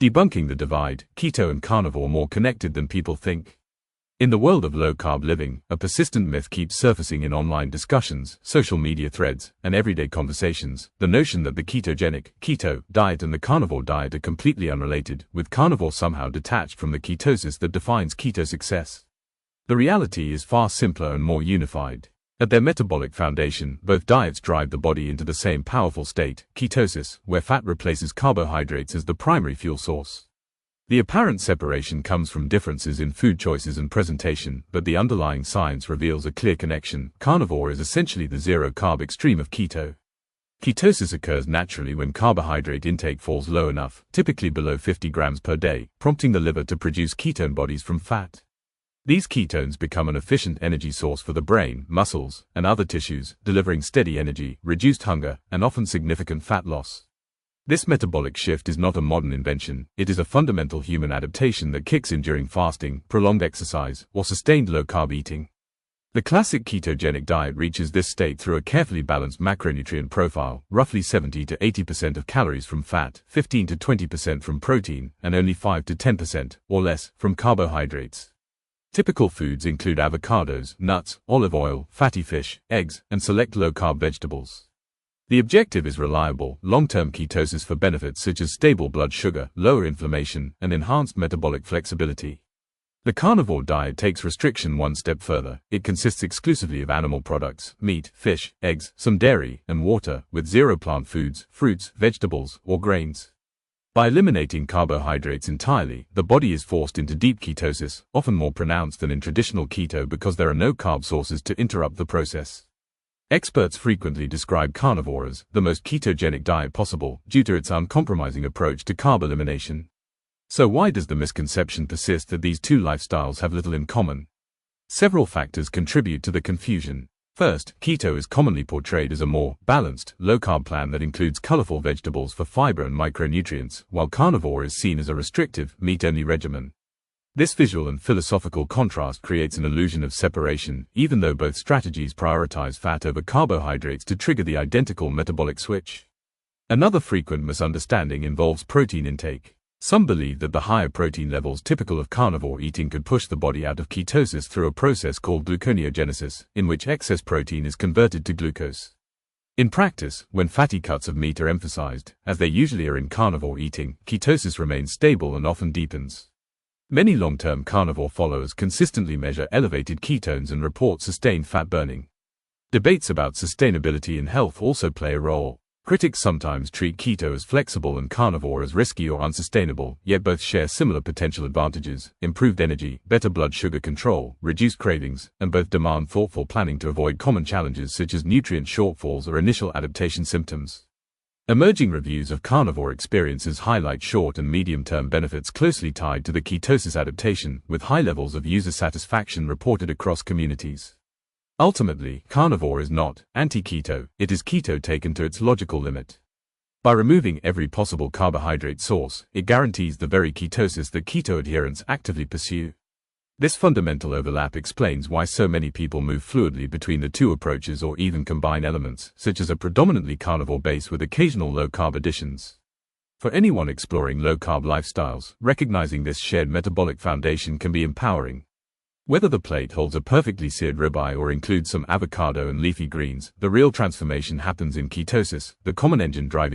Debunking the divide, keto and carnivore more connected than people think. In the world of low-carb living, a persistent myth keeps surfacing in online discussions, social media threads, and everyday conversations: the notion that the ketogenic keto diet and the carnivore diet are completely unrelated, with carnivore somehow detached from the ketosis that defines keto success. The reality is far simpler and more unified. At their metabolic foundation, both diets drive the body into the same powerful state, ketosis, where fat replaces carbohydrates as the primary fuel source. The apparent separation comes from differences in food choices and presentation, but the underlying science reveals a clear connection. Carnivore is essentially the zero-carb extreme of keto. Ketosis occurs naturally when carbohydrate intake falls low enough, typically below 50 grams per day, prompting the liver to produce ketone bodies from fat. These ketones become an efficient energy source for the brain, muscles, and other tissues, delivering steady energy, reduced hunger, and often significant fat loss. This metabolic shift is not a modern invention. It is a fundamental human adaptation that kicks in during fasting, prolonged exercise, or sustained low-carb eating. The classic ketogenic diet reaches this state through a carefully balanced macronutrient profile, roughly 70 to 80% of calories from fat, 15 to 20% from protein, and only 5 to 10%, or less, from carbohydrates. Typical foods include avocados, nuts, olive oil, fatty fish, eggs, and select low-carb vegetables. The objective is reliable, long-term ketosis for benefits such as stable blood sugar, lower inflammation, and enhanced metabolic flexibility. The carnivore diet takes restriction one step further. It consists exclusively of animal products, meat, fish, eggs, some dairy, and water, with zero plant foods, fruits, vegetables, or grains. By eliminating carbohydrates entirely, the body is forced into deep ketosis, often more pronounced than in traditional keto because there are no carb sources to interrupt the process. Experts frequently describe carnivore as the most ketogenic diet possible due to its uncompromising approach to carb elimination. So why does the misconception persist that these two lifestyles have little in common? Several factors contribute to the confusion. First, keto is commonly portrayed as a more balanced, low-carb plan that includes colorful vegetables for fiber and micronutrients, while carnivore is seen as a restrictive, meat-only regimen. This visual and philosophical contrast creates an illusion of separation, even though both strategies prioritize fat over carbohydrates to trigger the identical metabolic switch. Another frequent misunderstanding involves protein intake. Some believe that the higher protein levels typical of carnivore eating could push the body out of ketosis through a process called gluconeogenesis, in which excess protein is converted to glucose. In practice, when fatty cuts of meat are emphasized, as they usually are in carnivore eating, ketosis remains stable and often deepens. Many long-term carnivore followers consistently measure elevated ketones and report sustained fat burning. Debates about sustainability and health also play a role. Critics sometimes treat keto as flexible and carnivore as risky or unsustainable, yet both share similar potential advantages: improved energy, better blood sugar control, reduced cravings, and both demand thoughtful planning to avoid common challenges such as nutrient shortfalls or initial adaptation symptoms. Emerging reviews of carnivore experiences highlight short and medium-term benefits closely tied to the ketosis adaptation, with high levels of user satisfaction reported across communities. Ultimately, carnivore is not anti-keto, it is keto taken to its logical limit. By removing every possible carbohydrate source, it guarantees the very ketosis that keto adherents actively pursue. This fundamental overlap explains why so many people move fluidly between the two approaches or even combine elements, such as a predominantly carnivore base with occasional low-carb additions. For anyone exploring low-carb lifestyles, recognizing this shared metabolic foundation can be empowering. Whether the plate holds a perfectly seared ribeye or includes some avocado and leafy greens, the real transformation happens in ketosis, the common engine driving